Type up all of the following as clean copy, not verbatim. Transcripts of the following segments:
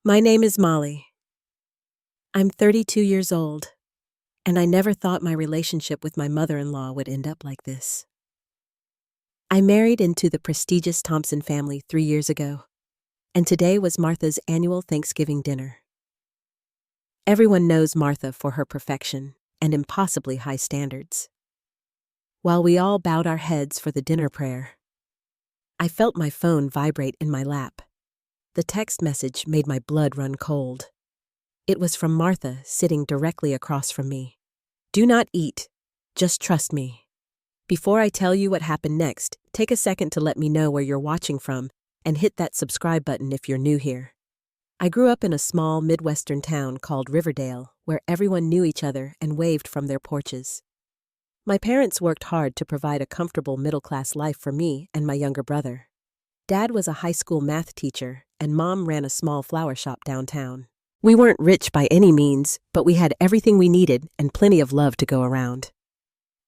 My name is Molly. I'm 32 years old, and I never thought my relationship with my mother-in-law would end up like this. I married into the prestigious Thompson family 3 years ago, and today was Martha's annual Thanksgiving dinner. Everyone knows Martha for her perfection and impossibly high standards. While we all bowed our heads for the dinner prayer, I felt my phone vibrate in my lap. The text message made my blood run cold. It was from Martha, sitting directly across from me. "Do not eat. Just trust me. Before I tell you what happened next, take a second to let me know where you're watching from and hit that subscribe button if you're new here." I grew up in a small Midwestern town called Riverdale, where everyone knew each other and waved from their porches. My parents worked hard to provide a comfortable middle-class life for me and my younger brother. Dad was a high school math teacher, and Mom ran a small flower shop downtown. We weren't rich by any means, but we had everything we needed and plenty of love to go around.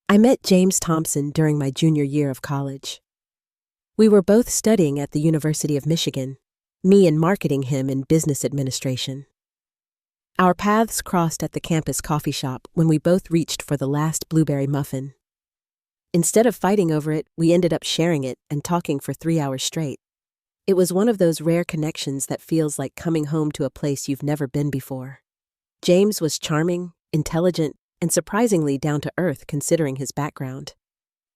I met James Thompson during my junior year of college. We were both studying at the University of Michigan, me in marketing, him in business administration. Our paths crossed at the campus coffee shop when we both reached for the last blueberry muffin. Instead of fighting over it, we ended up sharing it and talking for 3 hours straight. It was one of those rare connections that feels like coming home to a place you've never been before. James was charming, intelligent, and surprisingly down-to-earth considering his background.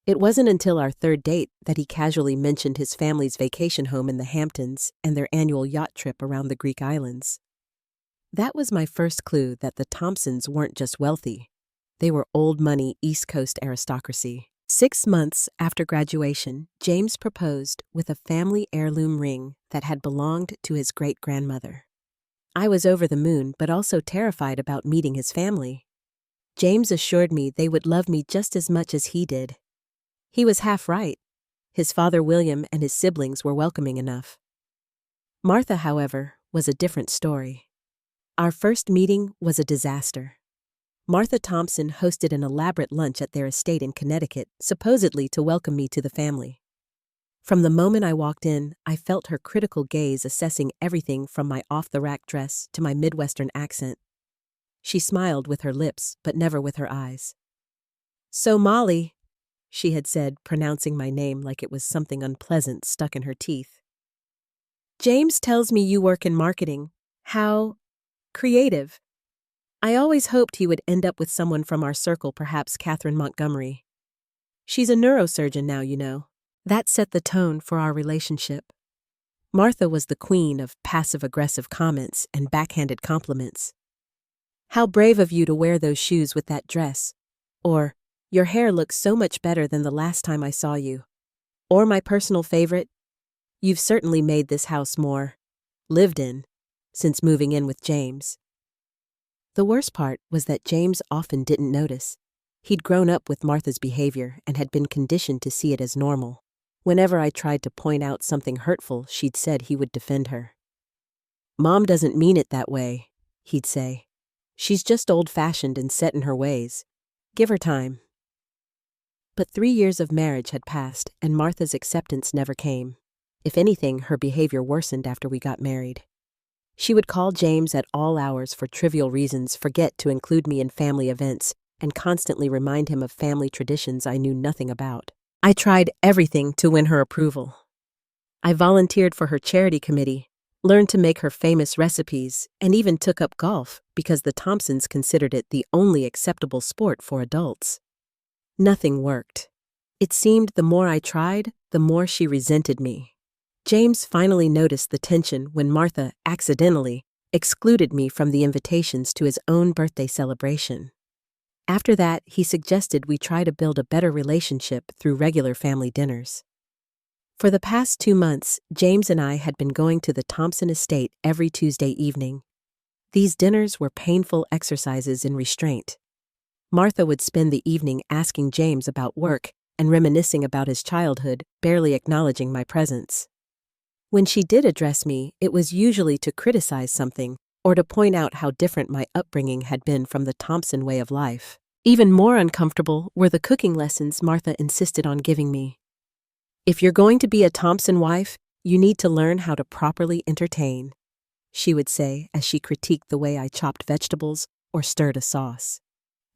It wasn't until our third date that he casually mentioned his family's vacation home in the Hamptons and their annual yacht trip around the Greek islands. That was my first clue that the Thompsons weren't just wealthy. They were old-money East Coast aristocracy. 6 months after graduation, James proposed with a family heirloom ring that had belonged to his great-grandmother. I was over the moon, but also terrified about meeting his family. James assured me they would love me just as much as he did. He was half right. His father William and his siblings were welcoming enough. Martha, however, was a different story. Our first meeting was a disaster. Martha Thompson hosted an elaborate lunch at their estate in Connecticut, supposedly to welcome me to the family. From the moment I walked in, I felt her critical gaze assessing everything from my off-the-rack dress to my Midwestern accent. She smiled with her lips, but never with her eyes. "So, Molly," she had said, pronouncing my name like it was something unpleasant stuck in her teeth. "James tells me you work in marketing. How creative. I always hoped he would end up with someone from our circle, perhaps Catherine Montgomery. She's a neurosurgeon now, you know." That set the tone for our relationship. Martha was the queen of passive-aggressive comments and backhanded compliments. "How brave of you to wear those shoes with that dress," or "Your hair looks so much better than the last time I saw you," or my personal favorite, "You've certainly made this house more lived in since moving in with James." The worst part was that James often didn't notice. He'd grown up with Martha's behavior and had been conditioned to see it as normal. Whenever I tried to point out something hurtful, she'd said he would defend her. "Mom doesn't mean it that way," he'd say. "She's just old-fashioned and set in her ways. Give her time." But 3 years of marriage had passed, and Martha's acceptance never came. If anything, her behavior worsened after we got married. She would call James at all hours for trivial reasons, forget to include me in family events, and constantly remind him of family traditions I knew nothing about. I tried everything to win her approval. I volunteered for her charity committee, learned to make her famous recipes, and even took up golf because the Thompsons considered it the only acceptable sport for adults. Nothing worked. It seemed the more I tried, the more she resented me. James finally noticed the tension when Martha accidentally excluded me from the invitations to his own birthday celebration. After that, he suggested we try to build a better relationship through regular family dinners. For the past 2 months, James and I had been going to the Thompson estate every Tuesday evening. These dinners were painful exercises in restraint. Martha would spend the evening asking James about work and reminiscing about his childhood, barely acknowledging my presence. When she did address me, it was usually to criticize something or to point out how different my upbringing had been from the Thompson way of life. Even more uncomfortable were the cooking lessons Martha insisted on giving me. "If you're going to be a Thompson wife, you need to learn how to properly entertain. she would say as she critiqued the way I chopped vegetables or stirred a sauce.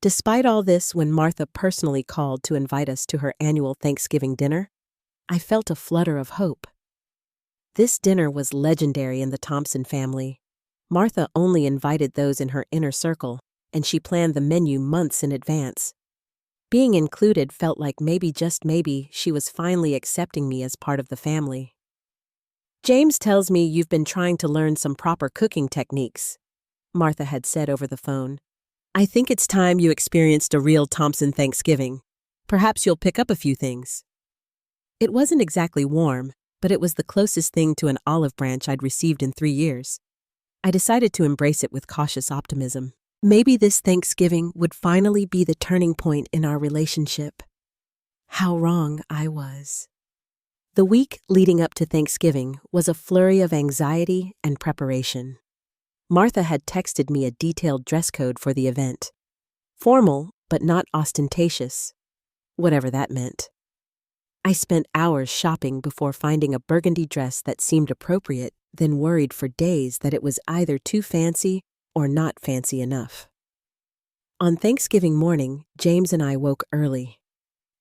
Despite all this, when Martha personally called to invite us to her annual Thanksgiving dinner, I felt a flutter of hope. This dinner was legendary in the Thompson family. Martha only invited those in her inner circle, and she planned the menu months in advance. Being included felt like maybe, just maybe, she was finally accepting me as part of the family. "James tells me you've been trying to learn some proper cooking techniques," Martha had said over the phone. "I think it's time you experienced a real Thompson Thanksgiving. Perhaps you'll pick up a few things." It wasn't exactly warm, but it was the closest thing to an olive branch I'd received in 3 years. I decided to embrace it with cautious optimism. Maybe this Thanksgiving would finally be the turning point in our relationship. How wrong I was. The week leading up to Thanksgiving was a flurry of anxiety and preparation. Martha had texted me a detailed dress code for the event. Formal, but not ostentatious. Whatever that meant. I spent hours shopping before finding a burgundy dress that seemed appropriate, then worried for days that it was either too fancy or not fancy enough. On Thanksgiving morning, James and I woke early.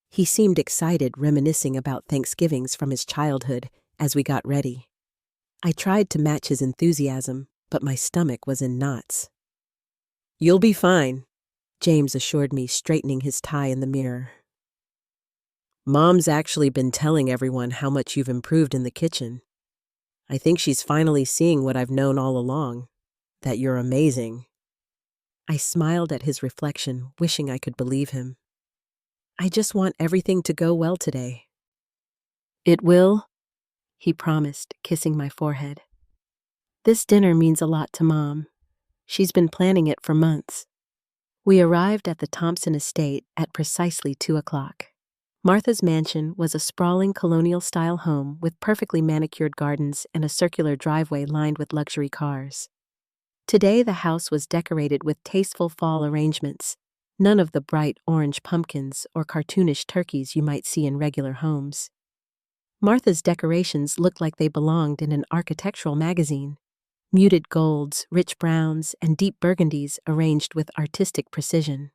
He seemed excited, reminiscing about Thanksgivings from his childhood as we got ready. I tried to match his enthusiasm, but my stomach was in knots. "You'll be fine," James assured me, straightening his tie in the mirror. "Mom's actually been telling everyone how much you've improved in the kitchen. I think she's finally seeing what I've known all along, that you're amazing." I smiled at his reflection, wishing I could believe him. "I just want everything to go well today." "It will," he promised, kissing my forehead. "This dinner means a lot to Mom. She's been planning it for months." We arrived at the Thompson estate at precisely 2 o'clock. Martha's mansion was a sprawling colonial-style home with perfectly manicured gardens and a circular driveway lined with luxury cars. Today the house was decorated with tasteful fall arrangements, none of the bright orange pumpkins or cartoonish turkeys you might see in regular homes. Martha's decorations looked like they belonged in an architectural magazine. Muted golds, rich browns, and deep burgundies arranged with artistic precision.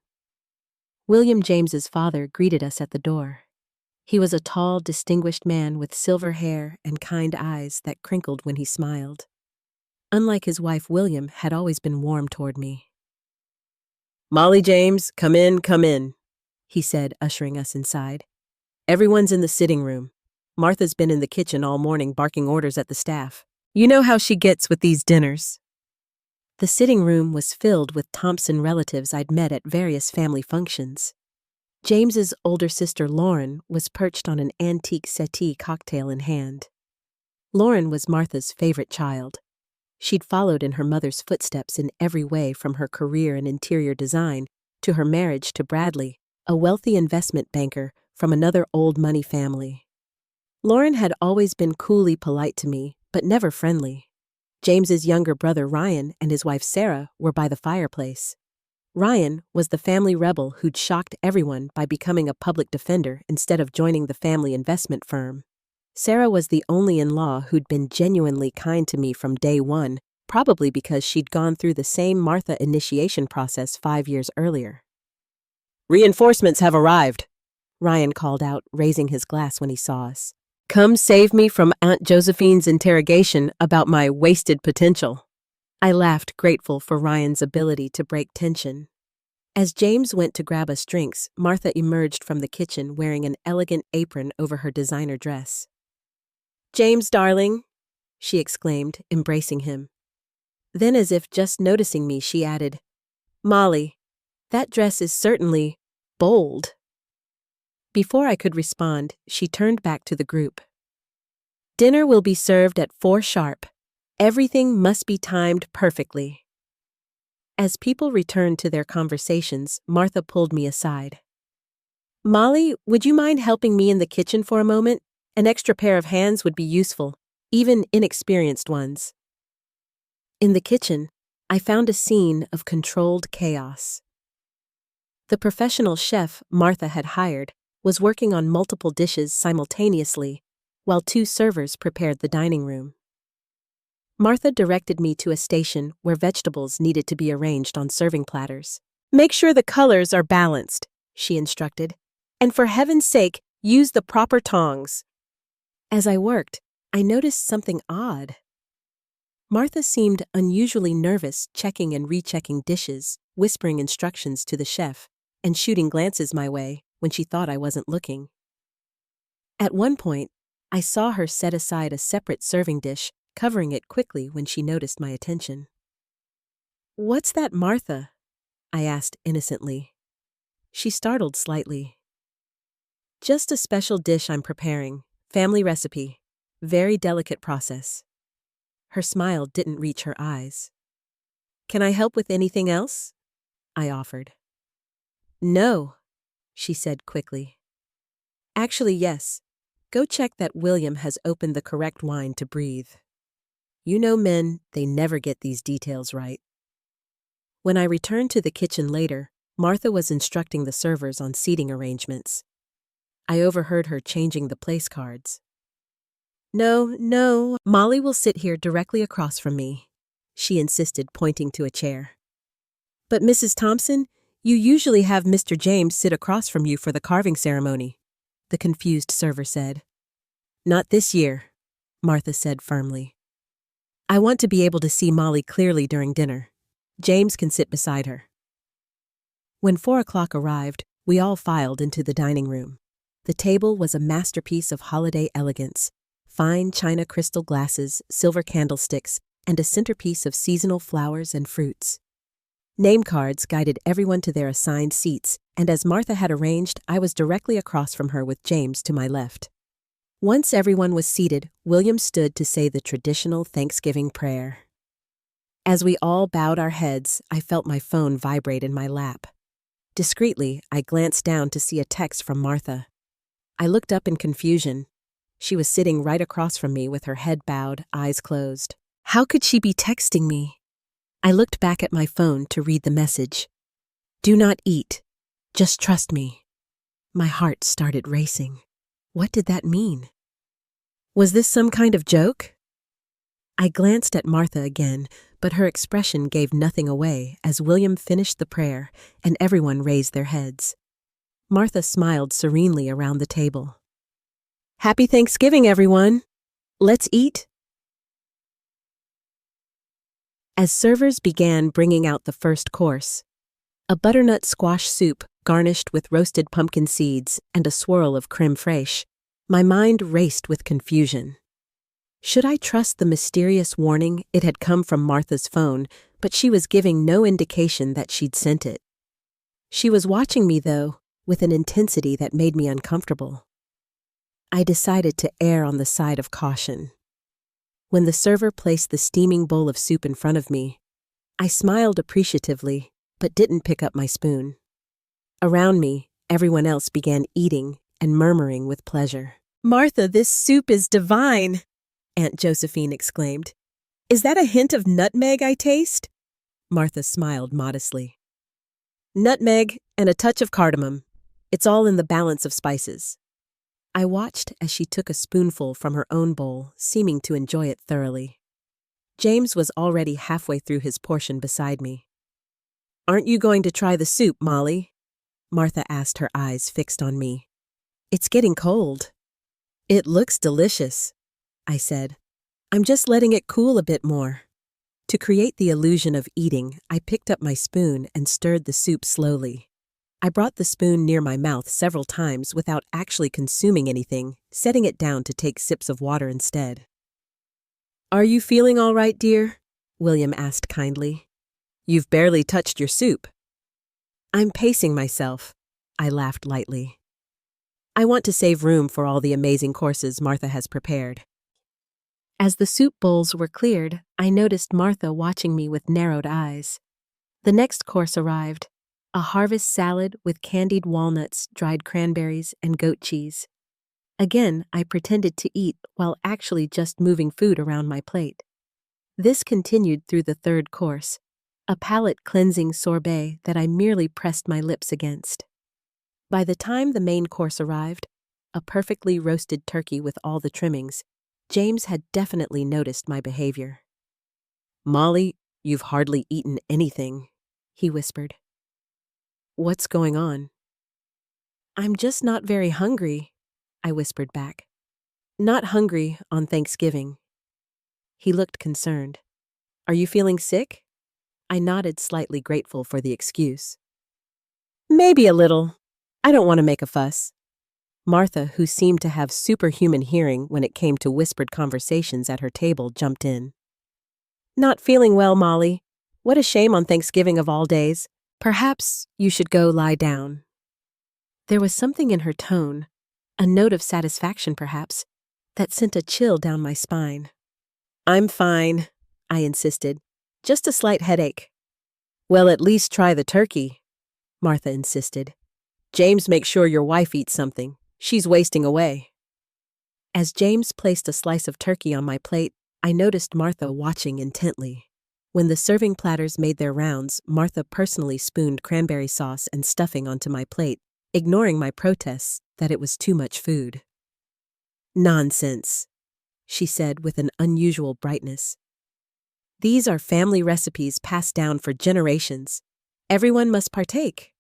William James's father greeted us at the door. He was a tall, distinguished man with silver hair and kind eyes that crinkled when he smiled. Unlike his wife, William had always been warm toward me. "Molly James, come in," he said, ushering us inside. "Everyone's in the sitting room. Martha's been in the kitchen all morning barking orders at the staff. You know how she gets with these dinners." The sitting room was filled with Thompson relatives I'd met at various family functions. James's older sister Lauren was perched on an antique settee, cocktail in hand. Lauren was Martha's favorite child. She'd followed in her mother's footsteps in every way, from her career in interior design to her marriage to Bradley, a wealthy investment banker from another old money family. Lauren had always been coolly polite to me, but never friendly. James's younger brother Ryan and his wife Sarah were by the fireplace. Ryan was the family rebel who'd shocked everyone by becoming a public defender instead of joining the family investment firm. Sarah was the only in-law who'd been genuinely kind to me from day one, probably because she'd gone through the same Martha initiation process 5 years earlier. "Reinforcements have arrived," Ryan called out, raising his glass when he saw us. "Come save me from Aunt Josephine's interrogation about my wasted potential." I laughed, grateful for Ryan's ability to break tension. As James went to grab us drinks, Martha emerged from the kitchen wearing an elegant apron over her designer dress. "James, darling," she exclaimed, embracing him. Then, as if just noticing me, she added, "Molly, that dress is certainly bold." Before I could respond, she turned back to the group. "Dinner will be served at 4 sharp. Everything must be timed perfectly." As people returned to their conversations, Martha pulled me aside. "Molly, would you mind helping me in the kitchen for a moment? An extra pair of hands would be useful, even inexperienced ones." In the kitchen, I found a scene of controlled chaos. The professional chef Martha had hired was working on multiple dishes simultaneously, while 2 servers prepared the dining room. Martha directed me to a station where vegetables needed to be arranged on serving platters. "Make sure the colors are balanced," she instructed. "And for heaven's sake, use the proper tongs." As I worked, I noticed something odd. Martha seemed unusually nervous, checking and rechecking dishes, whispering instructions to the chef, and shooting glances my way when she thought I wasn't looking. At one point, I saw her set aside a separate serving dish, covering it quickly when she noticed my attention. "What's that, Martha?" I asked innocently. She startled slightly. "Just a special dish I'm preparing. Family recipe. Very delicate process." Her smile didn't reach her eyes. "Can I help with anything else?" I offered. "No," she said quickly. "Actually, yes. Go check that William has opened the correct wine to breathe. You know men, they never get these details right." When I returned to the kitchen later, Martha was instructing the servers on seating arrangements. I overheard her changing the place cards. No, Molly will sit here directly across from me," she insisted, pointing to a chair. "But Mrs. Thompson, you usually have Mr. James sit across from you for the carving ceremony," the confused server said. "Not this year," Martha said firmly. "I want to be able to see Molly clearly during dinner. James can sit beside her." When 4 o'clock arrived, we all filed into the dining room. The table was a masterpiece of holiday elegance. Fine china crystal glasses, silver candlesticks, and a centerpiece of seasonal flowers and fruits. Name cards guided everyone to their assigned seats, and as Martha had arranged, I was directly across from her with James to my left. Once everyone was seated, William stood to say the traditional Thanksgiving prayer. As we all bowed our heads, I felt my phone vibrate in my lap. Discreetly, I glanced down to see a text from Martha. I looked up in confusion. She was sitting right across from me with her head bowed, eyes closed. How could she be texting me? I looked back at my phone to read the message. "Do not eat. Just trust me." My heart started racing. What did that mean? Was this some kind of joke? I glanced at Martha again, but her expression gave nothing away as William finished the prayer and everyone raised their heads. Martha smiled serenely around the table. "Happy Thanksgiving, everyone! Let's eat." As servers began bringing out the first course, a butternut squash soup garnished with roasted pumpkin seeds and a swirl of creme fraiche, my mind raced with confusion. Should I trust the mysterious warning? It had come from Martha's phone, but she was giving no indication that she'd sent it. She was watching me, though, with an intensity that made me uncomfortable. I decided to err on the side of caution. When the server placed the steaming bowl of soup in front of me, I smiled appreciatively, but didn't pick up my spoon. Around me, everyone else began eating and murmuring with pleasure. "Martha, this soup is divine!" Aunt Josephine exclaimed. "Is that a hint of nutmeg I taste?" Martha smiled modestly. "Nutmeg and a touch of cardamom. It's all in the balance of spices." I watched as she took a spoonful from her own bowl, seeming to enjoy it thoroughly. James was already halfway through his portion beside me. "Aren't you going to try the soup, Molly?" Martha asked, her eyes fixed on me. "It's getting cold." "It looks delicious," I said. "I'm just letting it cool a bit more." To create the illusion of eating, I picked up my spoon and stirred the soup slowly. I brought the spoon near my mouth several times without actually consuming anything, setting it down to take sips of water instead. "Are you feeling all right, dear?" William asked kindly. "You've barely touched your soup." "I'm pacing myself," I laughed lightly. "I want to save room for all the amazing courses Martha has prepared." As the soup bowls were cleared, I noticed Martha watching me with narrowed eyes. The next course arrived. A harvest salad with candied walnuts, dried cranberries, and goat cheese. Again, I pretended to eat while actually just moving food around my plate. This continued through the third course, a palate-cleansing sorbet that I merely pressed my lips against. By the time the main course arrived, a perfectly roasted turkey with all the trimmings, James had definitely noticed my behavior. "Molly, you've hardly eaten anything," he whispered. "What's going on?" "I'm just not very hungry," I whispered back. "Not hungry on Thanksgiving." He looked concerned. "Are you feeling sick?" I nodded, slightly grateful for the excuse. "Maybe a little. I don't want to make a fuss." Martha, who seemed to have superhuman hearing when it came to whispered conversations at her table, jumped in. "Not feeling well, Molly. What a shame on Thanksgiving of all days. Perhaps you should go lie down." There was something in her tone, a note of satisfaction perhaps, that sent a chill down my spine. "I'm fine," I insisted. "Just a slight headache." "Well, at least try the turkey," Martha insisted. "James, make sure your wife eats something. She's wasting away." As James placed a slice of turkey on my plate, I noticed Martha watching intently. When the serving platters made their rounds, Martha personally spooned cranberry sauce and stuffing onto my plate, ignoring my protests that it was too much food. "Nonsense," she said with an unusual brightness. "These are family recipes passed down for generations. Everyone must partake."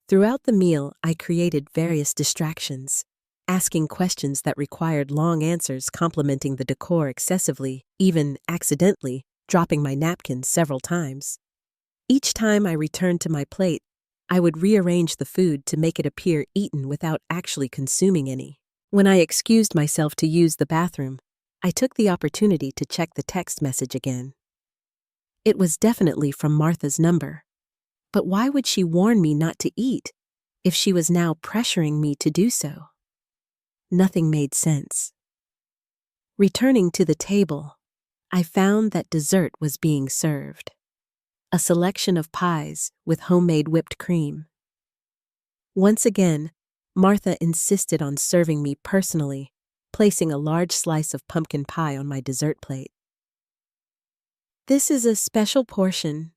Throughout the meal, I created various distractions, asking questions that required long answers, complimenting the decor excessively, even accidentally dropping my napkins several times. Each time I returned to my plate, I would rearrange the food to make it appear eaten without actually consuming any. When I excused myself to use the bathroom, I took the opportunity to check the text message again. It was definitely from Martha's number. But why would she warn me not to eat if she was now pressuring me to do so? Nothing made sense. Returning to the table, I found that dessert was being served. A selection of pies with homemade whipped cream. Once again, Martha insisted on serving me personally, placing a large slice of pumpkin pie on my dessert plate. "This is a special portion,"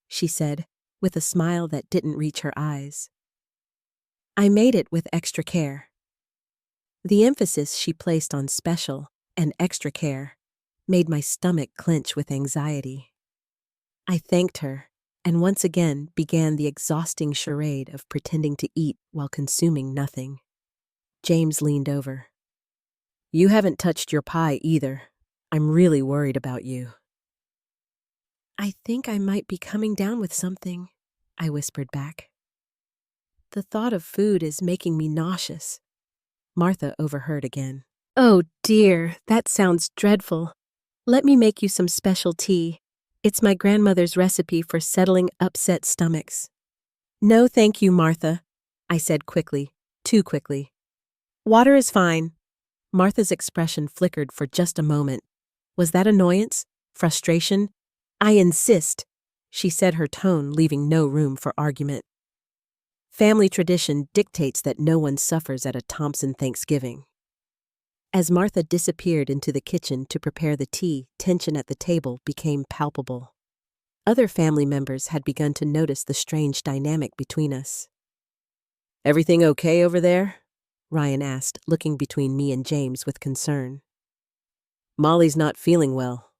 she said, with a smile that didn't reach her eyes. I made it with extra care. The emphasis she placed on special and extra care made my stomach clench with anxiety. I thanked her and once again began the exhausting charade of pretending to eat while consuming nothing. James leaned over. "You haven't touched your pie either. I'm really worried about you." "I think I might be coming down with something," I whispered back. "The thought of food is making me nauseous." Martha overheard again. "Oh dear, that sounds dreadful. Let me make you some special tea. It's my grandmother's recipe for settling upset stomachs." "No, thank you, Martha," I said quickly, too quickly. "Water is fine." Martha's expression flickered for just a moment. Was that annoyance? Frustration? "I insist," she said, her tone leaving no room for argument. Family tradition dictates that no one suffers at a Thompson Thanksgiving. As Martha disappeared into the kitchen to prepare the tea, tension at the table became palpable. Other family members had begun to notice the strange dynamic between us. "Everything okay over there?" Ryan asked, looking between me and James with concern. "Molly's not feeling well,"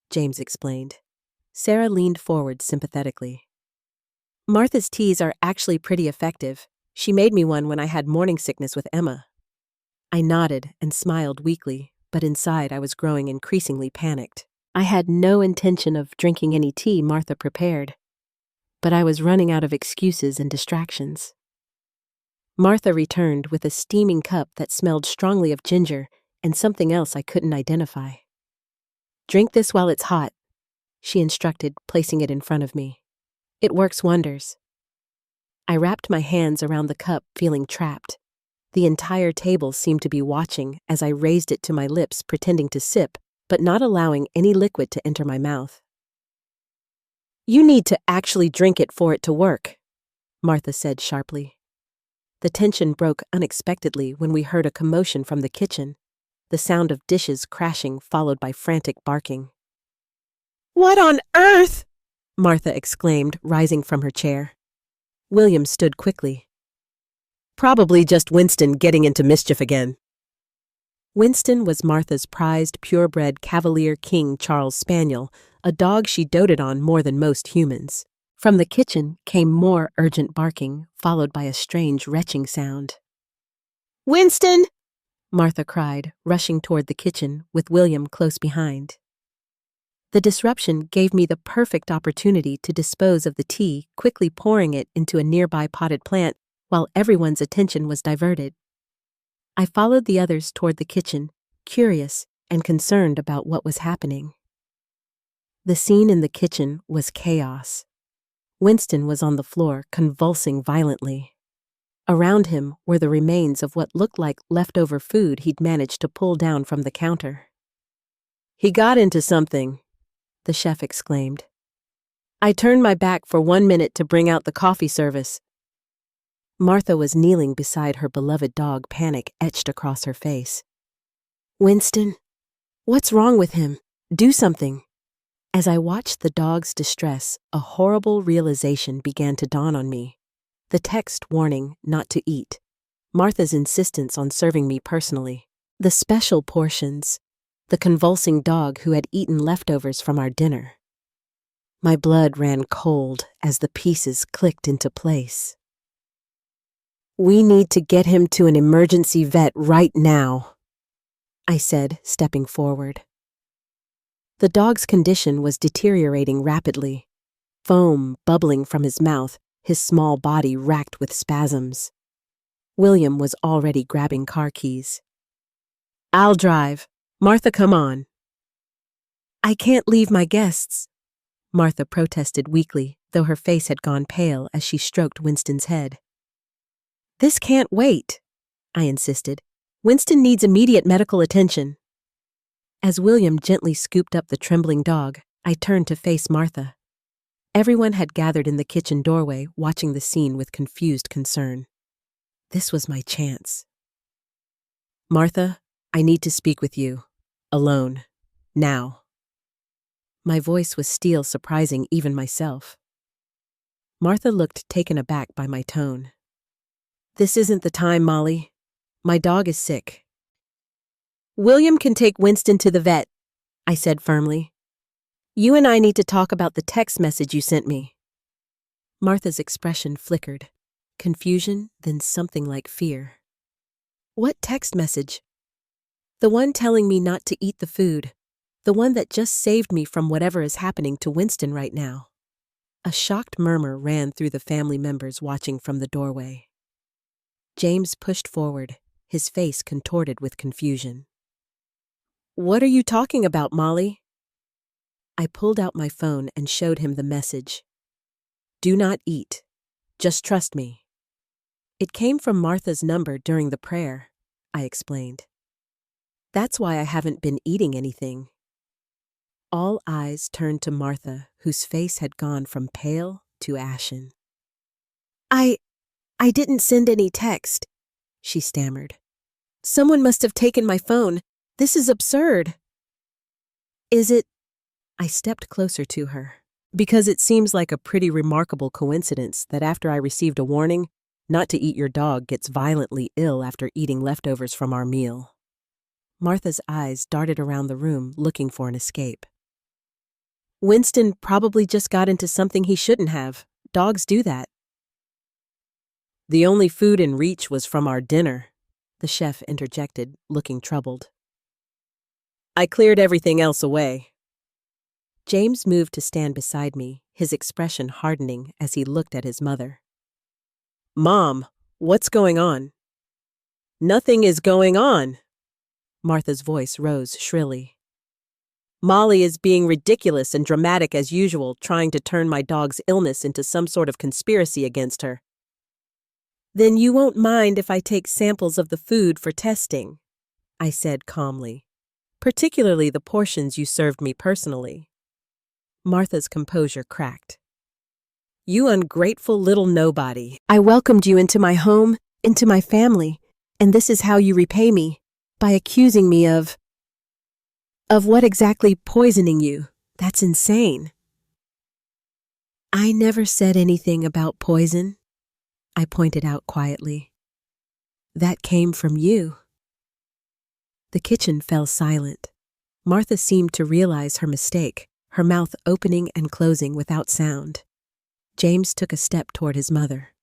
James explained. Sarah leaned forward sympathetically. "Martha's teas are actually pretty effective. She made me one when I had morning sickness with Emma." I nodded and smiled weakly, but inside I was growing increasingly panicked. I had no intention of drinking any tea Martha prepared, but I was running out of excuses and distractions. Martha returned with a steaming cup that smelled strongly of ginger and something else I couldn't identify. "Drink this while it's hot," she instructed, placing it in front of me. "It works wonders." I wrapped my hands around the cup, feeling trapped. The entire table seemed to be watching as I raised it to my lips, pretending to sip, but not allowing any liquid to enter my mouth. "You need to actually drink it for it to work," Martha said sharply. The tension broke unexpectedly when we heard a commotion from the kitchen, the sound of dishes crashing followed by frantic barking. "What on earth?" Martha exclaimed, rising from her chair. William stood quickly. "Probably just Winston getting into mischief again." Winston was Martha's prized purebred Cavalier King Charles Spaniel, a dog she doted on more than most humans. From the kitchen came more urgent barking, followed by a strange retching sound. "Winston!" Martha cried, rushing toward the kitchen, with William close behind. The disruption gave me the perfect opportunity to dispose of the tea, quickly pouring it into a nearby potted plant while everyone's attention was diverted. I followed the others toward the kitchen, curious and concerned about what was happening. The scene in the kitchen was chaos. Winston was on the floor, convulsing violently. Around him were the remains of what looked like leftover food he'd managed to pull down from the counter. "He got into something," the chef exclaimed. "I turned my back for 1 minute to bring out the coffee service." Martha was kneeling beside her beloved dog, panic etched across her face. "Winston, what's wrong with him? Do something." As I watched the dog's distress, a horrible realization began to dawn on me. The text warning not to eat, Martha's insistence on serving me personally, the special portions, the convulsing dog who had eaten leftovers from our dinner. My blood ran cold as the pieces clicked into place. "We need to get him to an emergency vet right now," I said, stepping forward. The dog's condition was deteriorating rapidly, foam bubbling from his mouth, his small body racked with spasms. William was already grabbing car keys. "I'll drive. Martha, come on." "I can't leave my guests," Martha protested weakly, though her face had gone pale as she stroked Winston's head. "This can't wait," I insisted. "Winston needs immediate medical attention." As William gently scooped up the trembling dog, I turned to face Martha. Everyone had gathered in the kitchen doorway, watching the scene with confused concern. This was my chance. "Martha, I need to speak with you. Alone. Now." My voice was steel, surprising even myself. Martha looked taken aback by my tone. "This isn't the time, Molly. My dog is sick." "William can take Winston to the vet," I said firmly. "You and I need to talk about the text message you sent me." Martha's expression flickered. Confusion, then something like fear. "What text message?" "The one telling me not to eat the food. The one that just saved me from whatever is happening to Winston right now." A shocked murmur ran through the family members watching from the doorway. James pushed forward, his face contorted with confusion. "What are you talking about, Molly?" I pulled out my phone and showed him the message. "Do not eat. Just trust me." "It came from Martha's number during the prayer," I explained. "That's why I haven't been eating anything." All eyes turned to Martha, whose face had gone from pale to ashen. I didn't send any text," she stammered. "Someone must have taken my phone. This is absurd." "Is it?" I stepped closer to her, because it seems like a pretty remarkable coincidence that after I received a warning not to eat your dog gets violently ill after eating leftovers from our meal. Martha's eyes darted around the room looking for an escape. "Winston probably just got into something he shouldn't have. Dogs do that." "The only food in reach was from our dinner," the chef interjected, looking troubled. "I cleared everything else away." James moved to stand beside me, his expression hardening as he looked at his mother. "Mom, what's going on?" "Nothing is going on." Martha's voice rose shrilly. "Molly is being ridiculous and dramatic as usual, trying to turn my dog's illness into some sort of conspiracy against her." "Then you won't mind if I take samples of the food for testing," I said calmly, "particularly the portions you served me personally." Martha's composure cracked. "You ungrateful little nobody. I welcomed you into my home, into my family, and this is how you repay me, by accusing me of what exactly? Poisoning you. That's insane." "I never said anything about poison," I pointed out quietly. "That came from you." The kitchen fell silent. Martha seemed to realize her mistake, her mouth opening and closing without sound. James took a step toward his mother.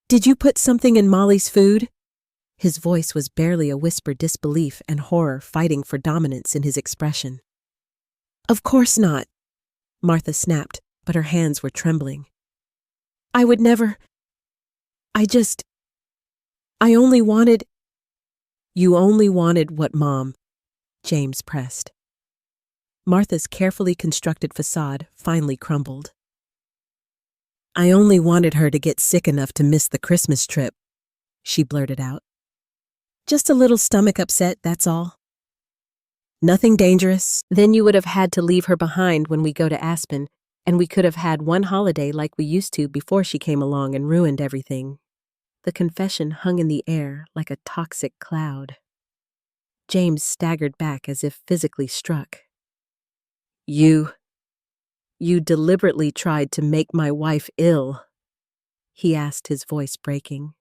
"Did you put something in Molly's food?" His voice was barely a whisper, disbelief and horror fighting for dominance in his expression. "Of course not," Martha snapped, but her hands were trembling. "I would never. I only wanted—" "You only wanted what, Mom?" James pressed. Martha's carefully constructed facade finally crumbled. "I only wanted her to get sick enough to miss the Christmas trip," she blurted out. "Just a little stomach upset, that's all. Nothing dangerous. Then you would have had to leave her behind when we go to Aspen, and we could have had one holiday like we used to before she came along and ruined everything." The confession hung in the air like a toxic cloud. James staggered back as if physically struck. You deliberately tried to make my wife ill," he asked, his voice breaking.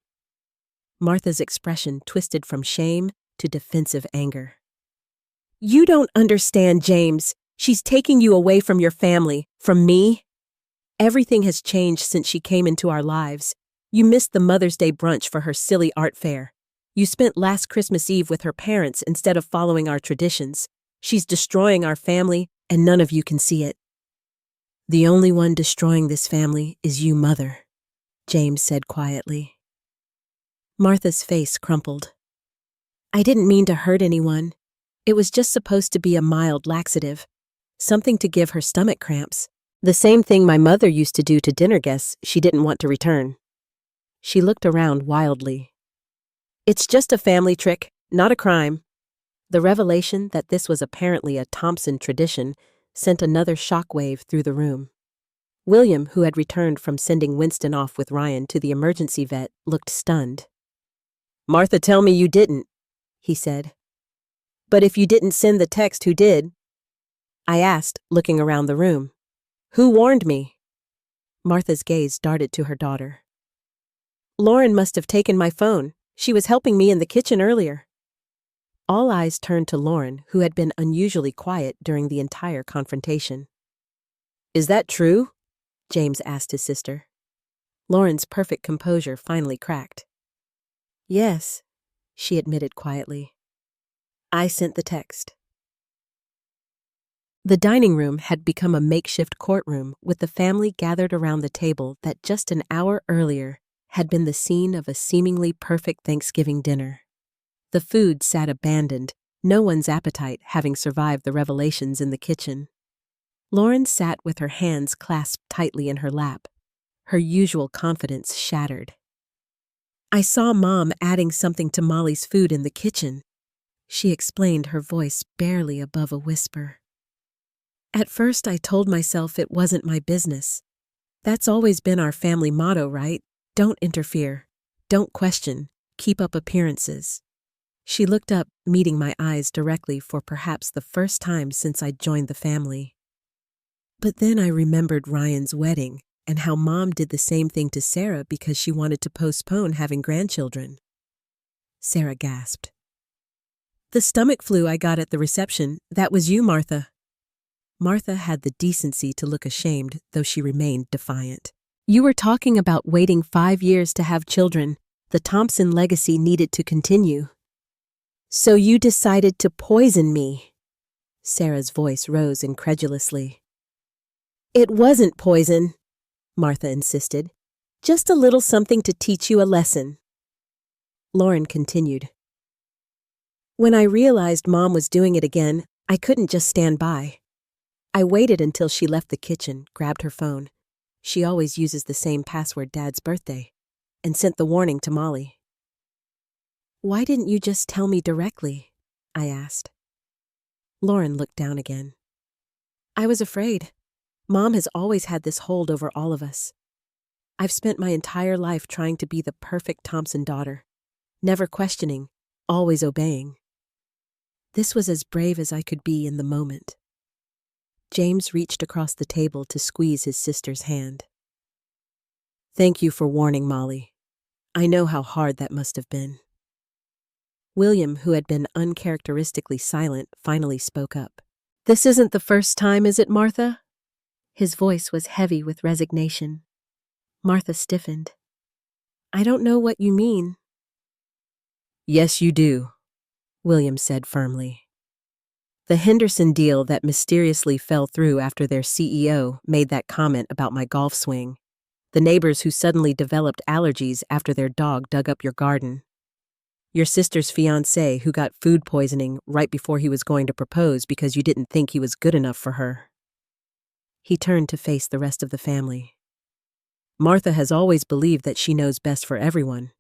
Martha's expression twisted from shame to defensive anger. "You don't understand, James. She's taking you away from your family, from me. Everything has changed since she came into our lives. You missed the Mother's Day brunch for her silly art fair. You spent last Christmas Eve with her parents instead of following our traditions. She's destroying our family, and none of you can see it." "The only one destroying this family is you, Mother," James said quietly. Martha's face crumpled. "I didn't mean to hurt anyone. It was just supposed to be a mild laxative, something to give her stomach cramps. The same thing my mother used to do to dinner guests she didn't want to return." She looked around wildly. "It's just a family trick, not a crime." The revelation that this was apparently a Thompson tradition sent another shockwave through the room. William, who had returned from sending Winston off with Ryan to the emergency vet, looked stunned. "Martha, tell me you didn't," he said. "But if you didn't send the text, who did?" I asked, looking around the room. "Who warned me?" Martha's gaze darted to her daughter. "Lauren must have taken my phone. She was helping me in the kitchen earlier." All eyes turned to Lauren, who had been unusually quiet during the entire confrontation. "Is that true?" James asked his sister. Lauren's perfect composure finally cracked. "Yes," she admitted quietly. "I sent the text." The dining room had become a makeshift courtroom with the family gathered around the table that just an hour earlier had been the scene of a seemingly perfect Thanksgiving dinner. The food sat abandoned, no one's appetite having survived the revelations in the kitchen. Lauren sat with her hands clasped tightly in her lap, her usual confidence shattered. "I saw Mom adding something to Molly's food in the kitchen," she explained, her voice barely above a whisper. "At first I told myself it wasn't my business. That's always been our family motto, right? Don't interfere. Don't question. Keep up appearances." She looked up, meeting my eyes directly for perhaps the first time since I'd joined the family. But then I remembered Ryan's wedding and how Mom did the same thing to Sarah because she wanted to postpone having grandchildren. Sarah gasped. "The stomach flu I got at the reception, that was you, Martha." Martha had the decency to look ashamed, though she remained defiant. "You were talking about waiting 5 years to have children. The Thompson legacy needed to continue. So you decided to poison me." Sarah's voice rose incredulously. "It wasn't poison," Martha insisted. "Just a little something to teach you a lesson." Lauren continued. "When I realized Mom was doing it again, I couldn't just stand by. I waited until she left the kitchen, grabbed her phone. She always uses the same password Dad's birthday, and sent the warning to Molly." "Why didn't you just tell me directly?" I asked. Lauren looked down again. "I was afraid. Mom has always had this hold over all of us. I've spent my entire life trying to be the perfect Thompson daughter, never questioning, always obeying. This was as brave as I could be in the moment." James reached across the table to squeeze his sister's hand. "Thank you for warning Molly. I know how hard that must have been." William, who had been uncharacteristically silent, finally spoke up. This isn't the first time, is it, Martha? His voice was heavy with resignation. Martha stiffened. I don't know what you mean. Yes, you do, William said firmly. The Henderson deal that mysteriously fell through after their CEO made that comment about my golf swing. The neighbors who suddenly developed allergies after their dog dug up your garden. Your sister's fiancé who got food poisoning right before he was going to propose because you didn't think he was good enough for her. He turned to face the rest of the family. Martha has always believed that she knows best for everyone,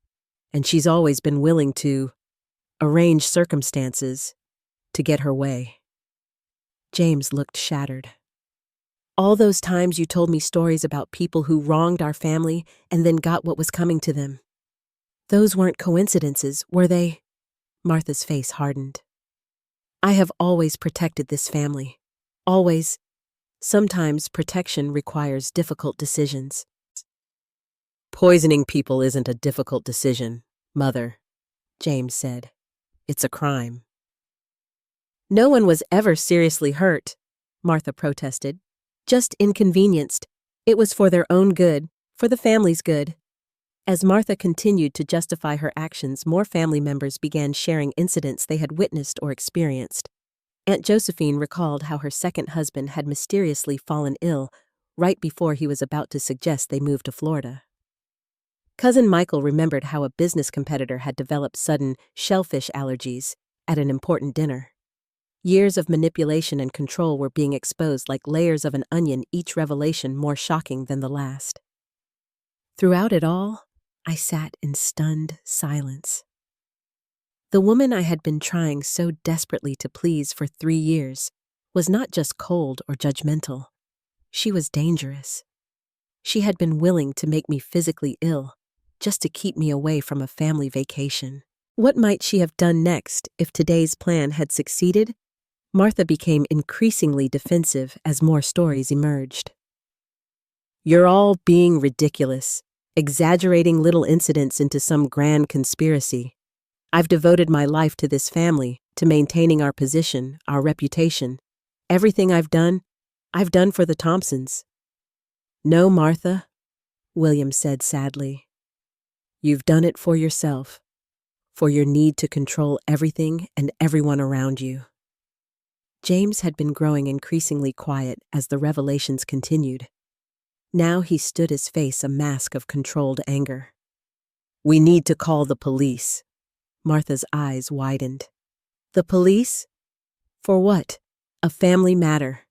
and she's always been willing to arrange circumstances to get her way. James looked shattered. All those times you told me stories about people who wronged our family and then got what was coming to them. Those weren't coincidences, were they? Martha's face hardened. I have always protected this family. Always. Sometimes protection requires difficult decisions. Poisoning people isn't a difficult decision, Mother, James said. It's a crime. No one was ever seriously hurt, Martha protested. Just inconvenienced. It was for their own good, for the family's good. As Martha continued to justify her actions, more family members began sharing incidents they had witnessed or experienced. Aunt Josephine recalled how her second husband had mysteriously fallen ill right before he was about to suggest they move to Florida. Cousin Michael remembered how a business competitor had developed sudden shellfish allergies at an important dinner. Years of manipulation and control were being exposed like layers of an onion, each revelation more shocking than the last. Throughout it all, I sat in stunned silence. The woman I had been trying so desperately to please for 3 years was not just cold or judgmental. She was dangerous. She had been willing to make me physically ill just to keep me away from a family vacation. What might she have done next if today's plan had succeeded? Martha became increasingly defensive as more stories emerged. You're all being ridiculous, exaggerating little incidents into some grand conspiracy. I've devoted my life to this family, to maintaining our position, our reputation. Everything I've done for the Thompsons. No, Martha, William said sadly. You've done it for yourself, for your need to control everything and everyone around you. James had been growing increasingly quiet as the revelations continued. Now he stood, his face a mask of controlled anger. We need to call the police. Martha's eyes widened. The police? For what? A family matter.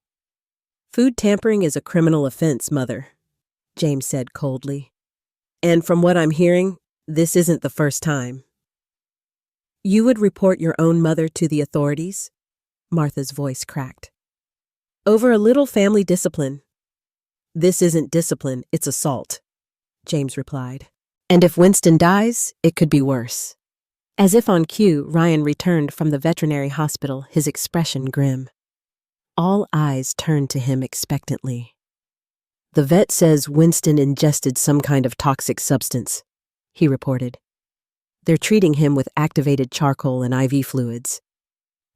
Food tampering is a criminal offense, Mother, James said coldly. And from what I'm hearing, this isn't the first time. You would report your own mother to the authorities? Martha's voice cracked. Over a little family discipline. This isn't discipline, it's assault, James replied. And if Winston dies, it could be worse. As if on cue, Ryan returned from the veterinary hospital, his expression grim. All eyes turned to him expectantly. The vet says Winston ingested some kind of toxic substance, he reported. They're treating him with activated charcoal and IV fluids.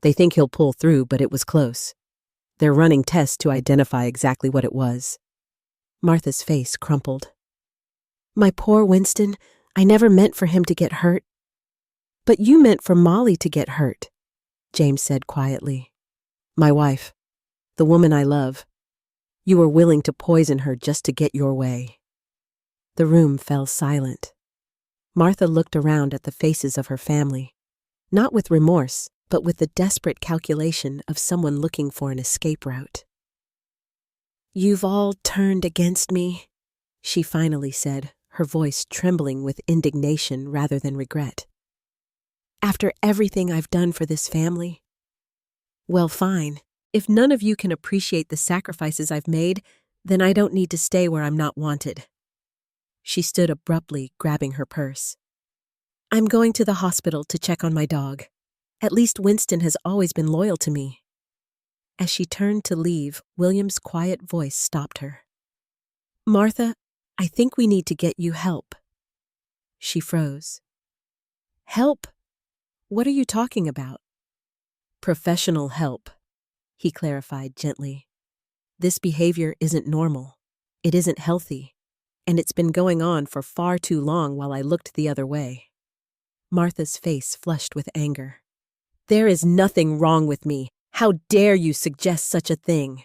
They think he'll pull through, but it was close. They're running tests to identify exactly what it was. Martha's face crumpled. My poor Winston, I never meant for him to get hurt. But you meant for Molly to get hurt, James said quietly. My wife, the woman I love. You were willing to poison her just to get your way. The room fell silent. Martha looked around at the faces of her family, not with remorse, but with the desperate calculation of someone looking for an escape route. You've all turned against me, she finally said, her voice trembling with indignation rather than regret. After everything I've done for this family? Well, fine. If none of you can appreciate the sacrifices I've made, then I don't need to stay where I'm not wanted. She stood abruptly, grabbing her purse. I'm going to the hospital to check on my dog. At least Winston has always been loyal to me. As she turned to leave, William's quiet voice stopped her. Martha, I think we need to get you help. She froze. Help? What are you talking about? Professional help, he clarified gently. This behavior isn't normal. It isn't healthy. And it's been going on for far too long while I looked the other way. Martha's face flushed with anger. There is nothing wrong with me. How dare you suggest such a thing?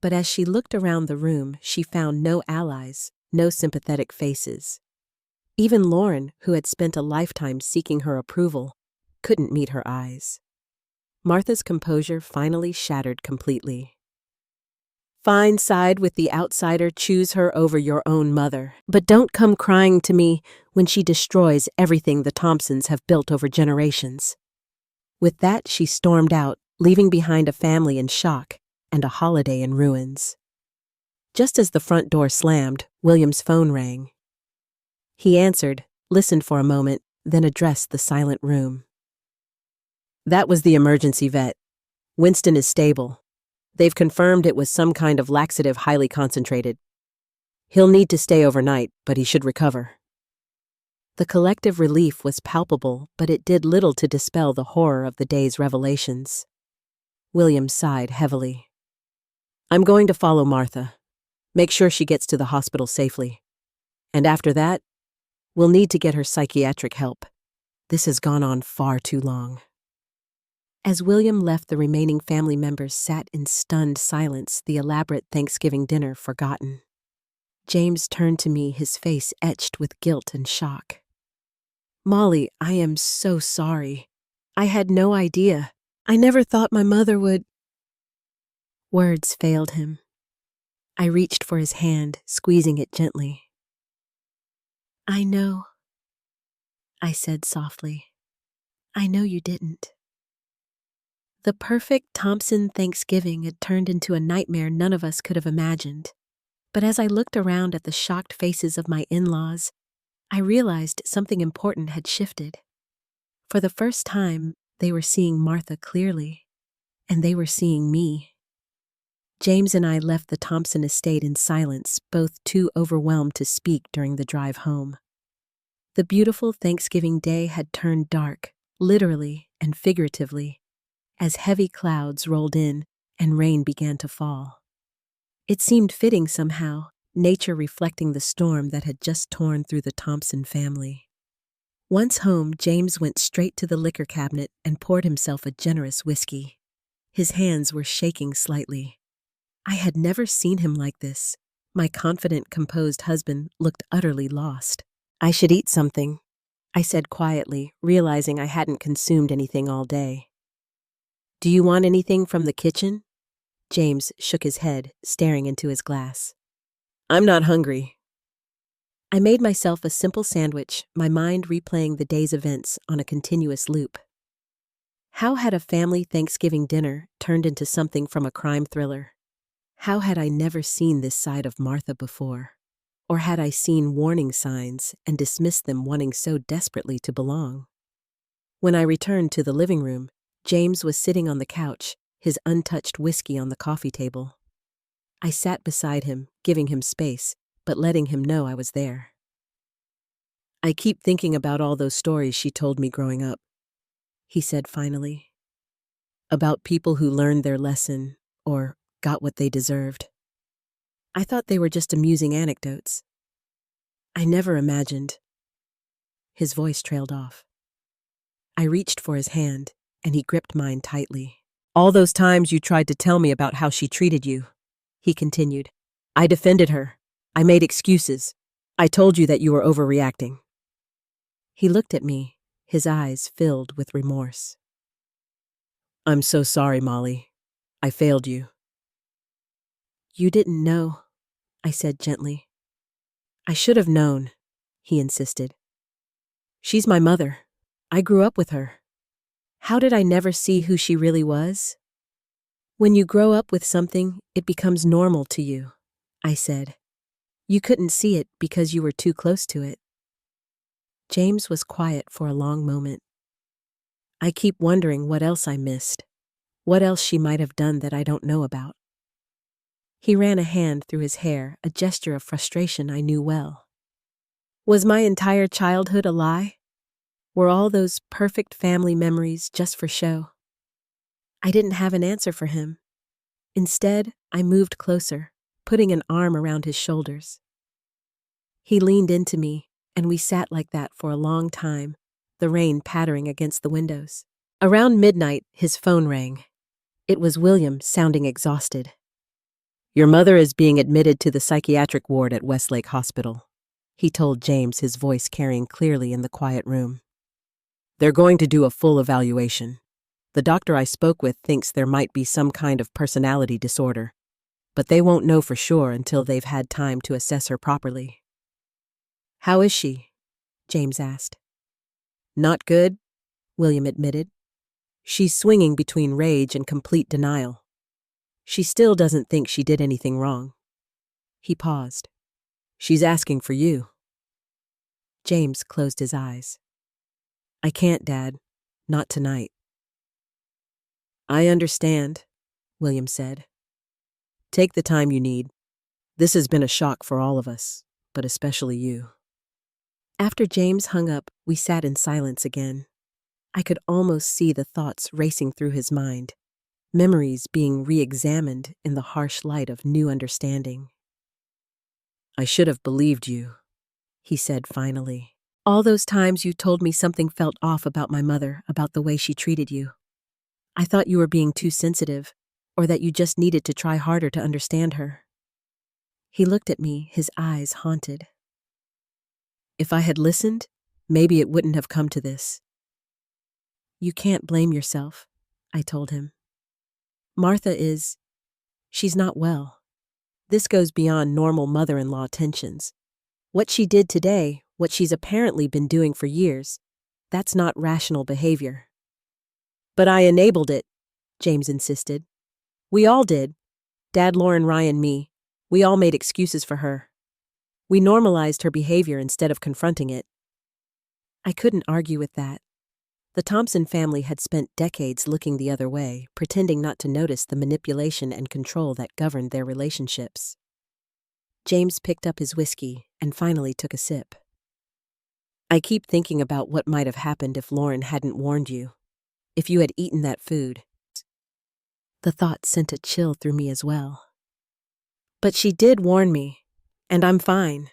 But as she looked around the room, she found no allies, no sympathetic faces. Even Lauren, who had spent a lifetime seeking her approval, couldn't meet her eyes. Martha's composure finally shattered completely. Fine, side with the outsider, choose her over your own mother. But don't come crying to me when she destroys everything the Thompsons have built over generations. With that, she stormed out, leaving behind a family in shock and a holiday in ruins. Just as the front door slammed, William's phone rang. He answered, listened for a moment, then addressed the silent room. That was the emergency vet. Winston is stable. They've confirmed it was some kind of laxative highly concentrated. He'll need to stay overnight, but he should recover. The collective relief was palpable, but it did little to dispel the horror of the day's revelations. William sighed heavily. I'm going to follow Martha. Make sure she gets to the hospital safely. And after that, we'll need to get her psychiatric help. This has gone on far too long. As William left, the remaining family members sat in stunned silence, the elaborate Thanksgiving dinner forgotten. James turned to me, his face etched with guilt and shock. Molly, I am so sorry. I had no idea. I never thought my mother would. Words failed him. I reached for his hand, squeezing it gently. I know, I said softly. I know you didn't. The perfect Thompson Thanksgiving had turned into a nightmare none of us could have imagined. But as I looked around at the shocked faces of my in-laws, I realized something important had shifted. For the first time, they were seeing Martha clearly, and they were seeing me. James and I left the Thompson estate in silence, both too overwhelmed to speak during the drive home. The beautiful Thanksgiving day had turned dark, literally and figuratively, as heavy clouds rolled in and rain began to fall. It seemed fitting somehow, nature reflecting the storm that had just torn through the Thompson family. Once home, James went straight to the liquor cabinet and poured himself a generous whiskey. His hands were shaking slightly. I had never seen him like this. My confident, composed husband looked utterly lost. I should eat something, I said quietly, realizing I hadn't consumed anything all day. Do you want anything from the kitchen? James shook his head, staring into his glass. I'm not hungry. I made myself a simple sandwich, my mind replaying the day's events on a continuous loop. How had a family Thanksgiving dinner turned into something from a crime thriller? How had I never seen this side of Martha before? Or had I seen warning signs and dismissed them wanting so desperately to belong? When I returned to the living room, James was sitting on the couch, his untouched whiskey on the coffee table. I sat beside him, giving him space, but letting him know I was there. I keep thinking about all those stories she told me growing up, he said finally. About people who learned their lesson, or got what they deserved. I thought they were just amusing anecdotes. I never imagined. His voice trailed off. I reached for his hand, and he gripped mine tightly. All those times you tried to tell me about how she treated you, he continued. I defended her. I made excuses. I told you that you were overreacting. He looked at me, his eyes filled with remorse. I'm so sorry, Molly. I failed you. You didn't know, I said gently. I should have known, he insisted. She's my mother. I grew up with her. How did I never see who she really was? When you grow up with something, it becomes normal to you, I said. You couldn't see it because you were too close to it. James was quiet for a long moment. I keep wondering what else I missed, what else she might have done that I don't know about. He ran a hand through his hair, a gesture of frustration I knew well. Was my entire childhood a lie? Were all those perfect family memories just for show? I didn't have an answer for him. Instead, I moved closer, putting an arm around his shoulders. He leaned into me, and we sat like that for a long time, the rain pattering against the windows. Around midnight, his phone rang. It was William, sounding exhausted. "Your mother is being admitted to the psychiatric ward at Westlake Hospital," he told James, his voice carrying clearly in the quiet room. "They're going to do a full evaluation. The doctor I spoke with thinks there might be some kind of personality disorder, but they won't know for sure until they've had time to assess her properly." "How is she?" James asked. "Not good," William admitted. "She's swinging between rage and complete denial. She still doesn't think she did anything wrong." He paused. "She's asking for you." James closed his eyes. "I can't, Dad. Not tonight." "I understand," William said. "Take the time you need. This has been a shock for all of us, but especially you." After James hung up, we sat in silence again. I could almost see the thoughts racing through his mind, memories being re-examined in the harsh light of new understanding. "I should have believed you," he said finally. "All those times you told me something felt off about my mother, about the way she treated you. I thought you were being too sensitive, or that you just needed to try harder to understand her." He looked at me, his eyes haunted. "If I had listened, maybe it wouldn't have come to this." "You can't blame yourself," I told him. She's not well. This goes beyond normal mother-in-law tensions. What she did today, what she's apparently been doing for years, that's not rational behavior." "But I enabled it," James insisted. "We all did. Dad, Lauren, Ryan, me. We all made excuses for her. We normalized her behavior instead of confronting it." I couldn't argue with that. The Thompson family had spent decades looking the other way, pretending not to notice the manipulation and control that governed their relationships. James picked up his whiskey and finally took a sip. "I keep thinking about what might have happened if Lauren hadn't warned you. If you had eaten that food." The thought sent a chill through me as well. "But she did warn me, and I'm fine."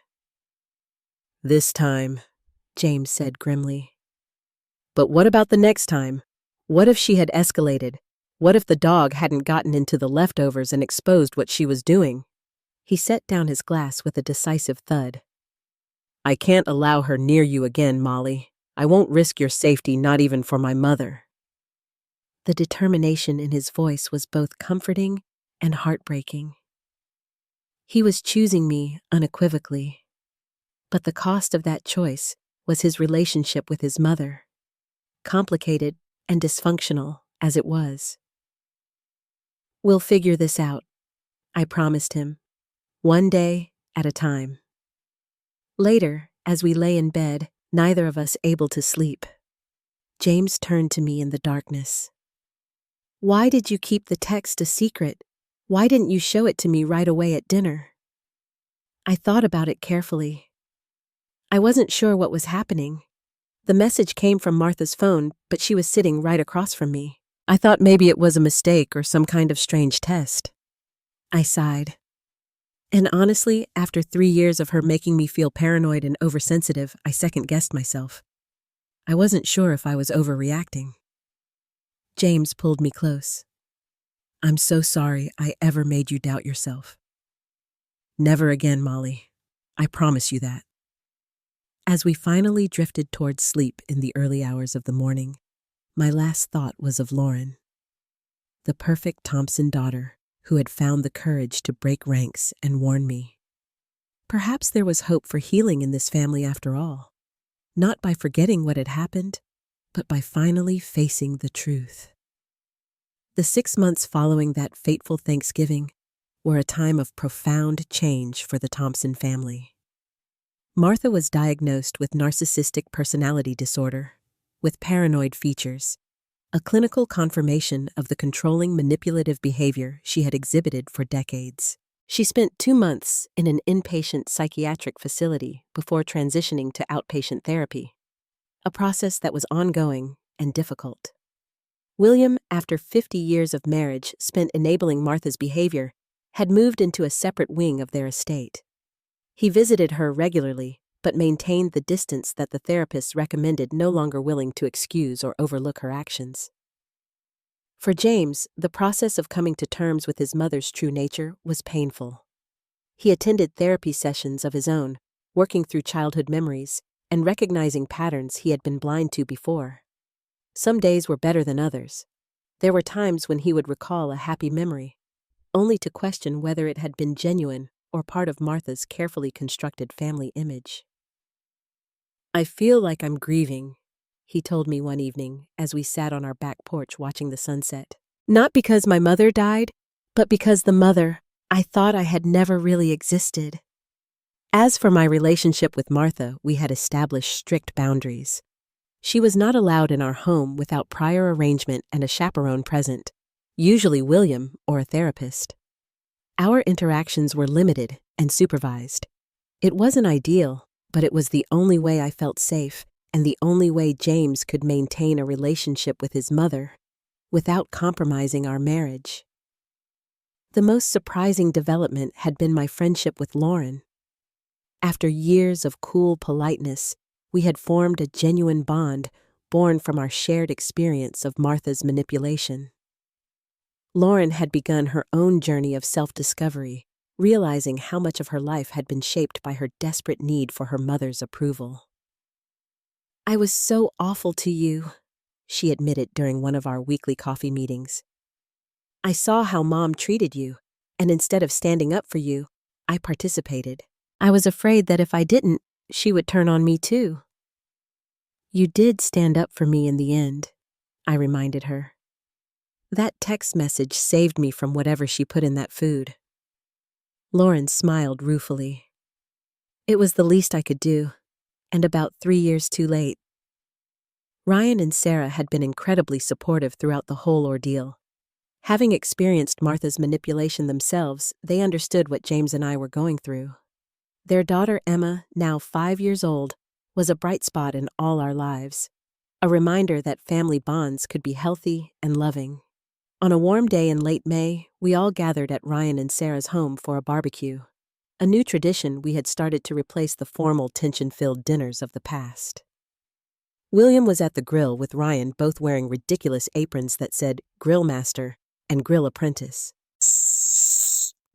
"This time," James said grimly. "But what about the next time? What if she had escalated? What if the dog hadn't gotten into the leftovers and exposed what she was doing?" He set down his glass with a decisive thud. "I can't allow her near you again, Molly. I won't risk your safety, not even for my mother." The determination in his voice was both comforting and heartbreaking. He was choosing me unequivocally, but the cost of that choice was his relationship with his mother, complicated and dysfunctional as it was. "We'll figure this out," I promised him, one day at a time. Later, as we lay in bed, neither of us able to sleep, James turned to me in the darkness. "Why did you keep the text a secret? Why didn't you show it to me right away at dinner?" I thought about it carefully. I wasn't sure what was happening. The message came from Martha's phone, but she was sitting right across from me. I thought maybe it was a mistake or some kind of strange test. I sighed. And honestly, after 3 years of her making me feel paranoid and oversensitive, I second-guessed myself. I wasn't sure if I was overreacting. James pulled me close. "I'm so sorry I ever made you doubt yourself." "Never again, Molly. I promise you that." As we finally drifted towards sleep in the early hours of the morning, my last thought was of Lauren, the perfect Thompson daughter who had found the courage to break ranks and warn me. Perhaps there was hope for healing in this family after all, not by forgetting what had happened, but by finally facing the truth. The 6 months following that fateful Thanksgiving were a time of profound change for the Thompson family. Martha was diagnosed with narcissistic personality disorder, with paranoid features, a clinical confirmation of the controlling manipulative behavior she had exhibited for decades. She spent 2 months in an inpatient psychiatric facility before transitioning to outpatient therapy, a process that was ongoing and difficult. William, after 50 years of marriage spent enabling Martha's behavior, had moved into a separate wing of their estate. He visited her regularly, but maintained the distance that the therapists recommended, no longer willing to excuse or overlook her actions. For James, the process of coming to terms with his mother's true nature was painful. He attended therapy sessions of his own, working through childhood memories and recognizing patterns he had been blind to before. Some days were better than others. There were times when he would recall a happy memory, only to question whether it had been genuine or part of Martha's carefully constructed family image. "I feel like I'm grieving," he told me one evening as we sat on our back porch watching the sunset. "Not because my mother died, but because the mother I thought I had never really existed." As for my relationship with Martha, we had established strict boundaries. She was not allowed in our home without prior arrangement and a chaperone present, usually William or a therapist. Our interactions were limited and supervised. It wasn't ideal, but it was the only way I felt safe and the only way James could maintain a relationship with his mother without compromising our marriage. The most surprising development had been my friendship with Lauren. After years of cool politeness, we had formed a genuine bond born from our shared experience of Martha's manipulation. Lauren had begun her own journey of self-discovery, realizing how much of her life had been shaped by her desperate need for her mother's approval. "I was so awful to you," she admitted during one of our weekly coffee meetings. "I saw how Mom treated you, and instead of standing up for you, I participated. I was afraid that if I didn't, she would turn on me too." "You did stand up for me in the end," I reminded her. "That text message saved me from whatever she put in that food." Lauren smiled ruefully. "It was the least I could do, and about 3 years too late." Ryan and Sarah had been incredibly supportive throughout the whole ordeal. Having experienced Martha's manipulation themselves, they understood what James and I were going through. Their daughter Emma, now 5 years old, was a bright spot in all our lives, a reminder that family bonds could be healthy and loving. On a warm day in late May, we all gathered at Ryan and Sarah's home for a barbecue, a new tradition we had started to replace the formal tension-filled dinners of the past. William was at the grill with Ryan, both wearing ridiculous aprons that said Grill Master and Grill Apprentice.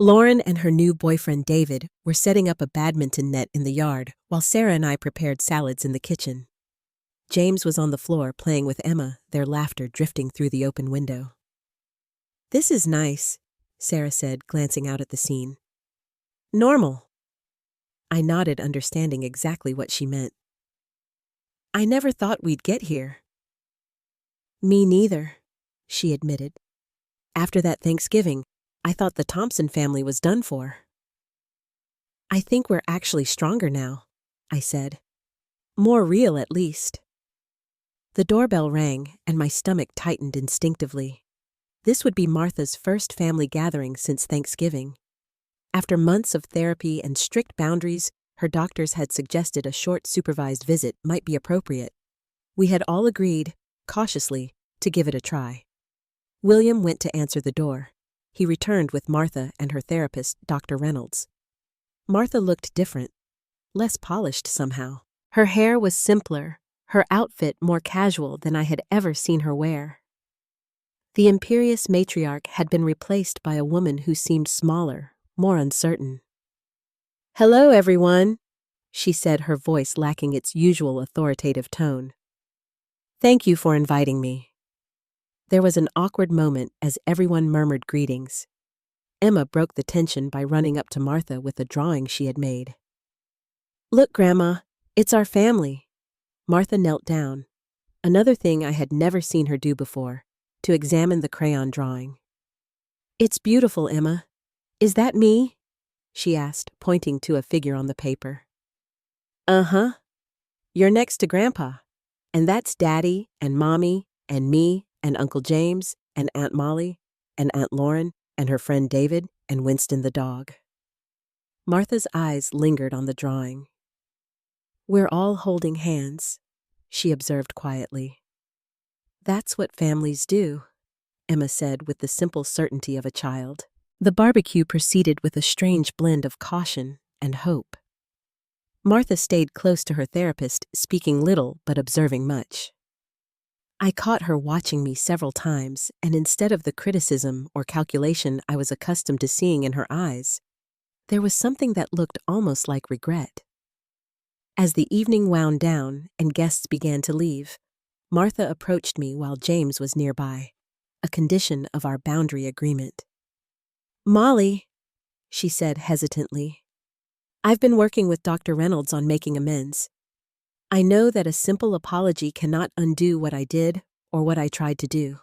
Lauren and her new boyfriend David were setting up a badminton net in the yard while Sarah and I prepared salads in the kitchen. James was on the floor playing with Emma, their laughter drifting through the open window. "This is nice," Sarah said, glancing out at the scene. "Normal." I nodded, understanding exactly what she meant. "I never thought we'd get here." "Me neither," she admitted. "After that Thanksgiving, I thought the Thompson family was done for." "I think we're actually stronger now," I said. "More real, at least." The doorbell rang, and my stomach tightened instinctively. This would be Martha's first family gathering since Thanksgiving. After months of therapy and strict boundaries, her doctors had suggested a short supervised visit might be appropriate. We had all agreed, cautiously, to give it a try. William went to answer the door. He returned with Martha and her therapist, Dr. Reynolds. Martha looked different, less polished somehow. Her hair was simpler, her outfit more casual than I had ever seen her wear. The imperious matriarch had been replaced by a woman who seemed smaller, more uncertain. "Hello, everyone," she said, her voice lacking its usual authoritative tone. "Thank you for inviting me." There was an awkward moment as everyone murmured greetings. Emma broke the tension by running up to Martha with a drawing she had made. "Look, Grandma, it's our family." Martha knelt down, another thing I had never seen her do before, to examine the crayon drawing. "It's beautiful, Emma. Is that me?" she asked, pointing to a figure on the paper. "Uh-huh. You're next to Grandpa, and that's Daddy and Mommy and me and Uncle James and Aunt Molly and Aunt Lauren and her friend David and Winston the dog." Martha's eyes lingered on the drawing. "We're all holding hands," she observed quietly. That's what families do, Emma said with the simple certainty of a child. The barbecue proceeded with a strange blend of caution and hope. Martha stayed close to her therapist, speaking little but observing much. I caught her watching me several times, and instead of the criticism or calculation I was accustomed to seeing in her eyes, there was something that looked almost like regret. As the evening wound down and guests began to leave, Martha approached me while James was nearby, a condition of our boundary agreement. "Molly," she said hesitantly, "I've been working with Dr. Reynolds on making amends. I know that a simple apology cannot undo what I did or what I tried to do."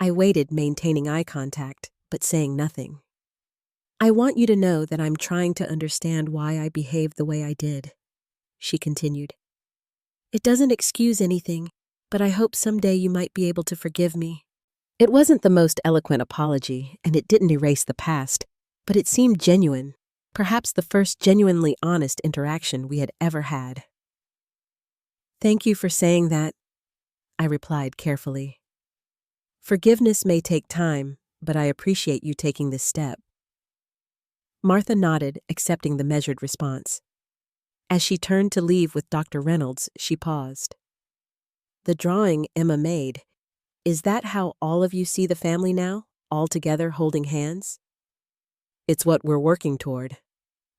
I waited, maintaining eye contact, but saying nothing. "I want you to know that I'm trying to understand why I behaved the way I did," she continued. "It doesn't excuse anything, but I hope someday you might be able to forgive me." It wasn't the most eloquent apology, and it didn't erase the past, but it seemed genuine, perhaps the first genuinely honest interaction we had ever had. "Thank you for saying that," I replied carefully. "Forgiveness may take time, but I appreciate you taking this step." Martha nodded, accepting the measured response. As she turned to leave with Dr. Reynolds, she paused. "The drawing Emma made, is that how all of you see the family now, all together holding hands?" "It's what we're working toward,"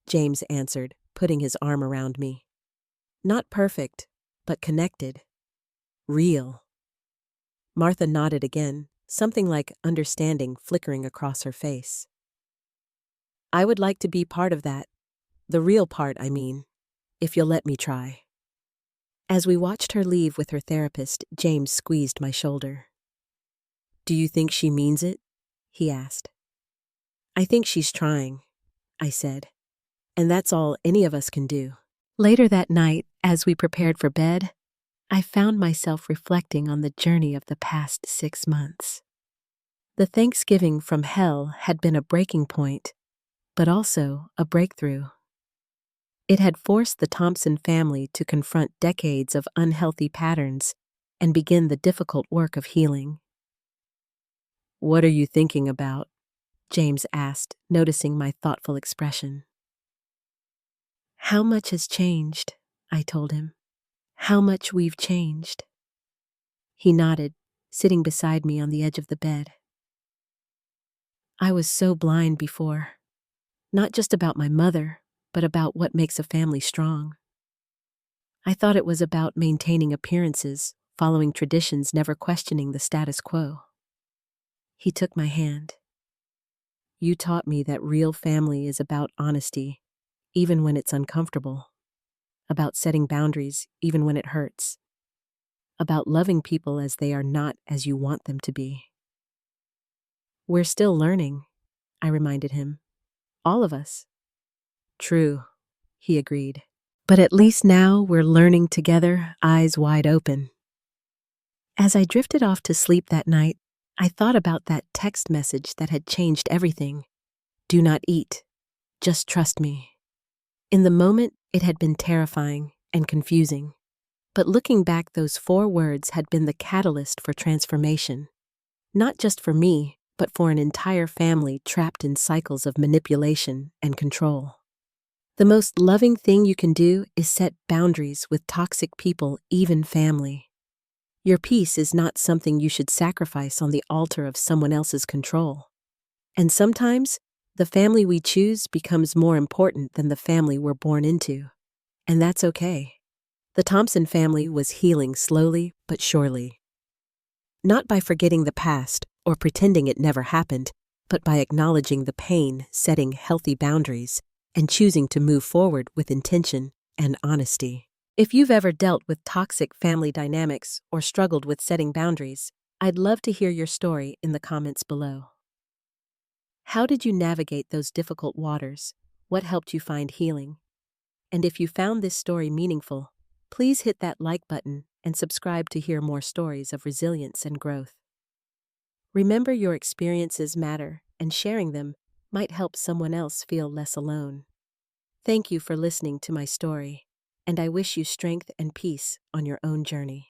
James answered, putting his arm around me. "Not perfect, but connected. Real." Martha nodded again, something like understanding flickering across her face. "I would like to be part of that. The real part, I mean, if you'll let me try." As we watched her leave with her therapist, James squeezed my shoulder. "Do you think she means it?" he asked. "I think she's trying," I said, "and that's all any of us can do." Later that night, as we prepared for bed, I found myself reflecting on the journey of the past 6 months. The Thanksgiving from hell had been a breaking point, but also a breakthrough. It had forced the Thompson family to confront decades of unhealthy patterns and begin the difficult work of healing. "What are you thinking about?" James asked, noticing my thoughtful expression. "How much has changed," I told him. "How much we've changed." He nodded, sitting beside me on the edge of the bed. "I was so blind before, not just about my mother, but about what makes a family strong. I thought it was about maintaining appearances, following traditions, never questioning the status quo." He took my hand. "You taught me that real family is about honesty, even when it's uncomfortable, about setting boundaries, even when it hurts, about loving people as they are, not as you want them to be." "We're still learning," I reminded him. "All of us." "True," he agreed. "But at least now we're learning together, eyes wide open." As I drifted off to sleep that night, I thought about that text message that had changed everything. "Do not eat. Just trust me." In the moment, it had been terrifying and confusing. But looking back, those 4 words had been the catalyst for transformation. Not just for me, but for an entire family trapped in cycles of manipulation and control. The most loving thing you can do is set boundaries with toxic people, even family. Your peace is not something you should sacrifice on the altar of someone else's control. And sometimes, the family we choose becomes more important than the family we're born into. And that's okay. The Thompson family was healing slowly but surely. Not by forgetting the past or pretending it never happened, but by acknowledging the pain, setting healthy boundaries, and choosing to move forward with intention and honesty. If you've ever dealt with toxic family dynamics or struggled with setting boundaries, I'd love to hear your story in the comments below. How did you navigate those difficult waters? What helped you find healing? And if you found this story meaningful, please hit that like button and subscribe to hear more stories of resilience and growth. Remember, your experiences matter, and sharing them might help someone else feel less alone. Thank you for listening to my story, and I wish you strength and peace on your own journey.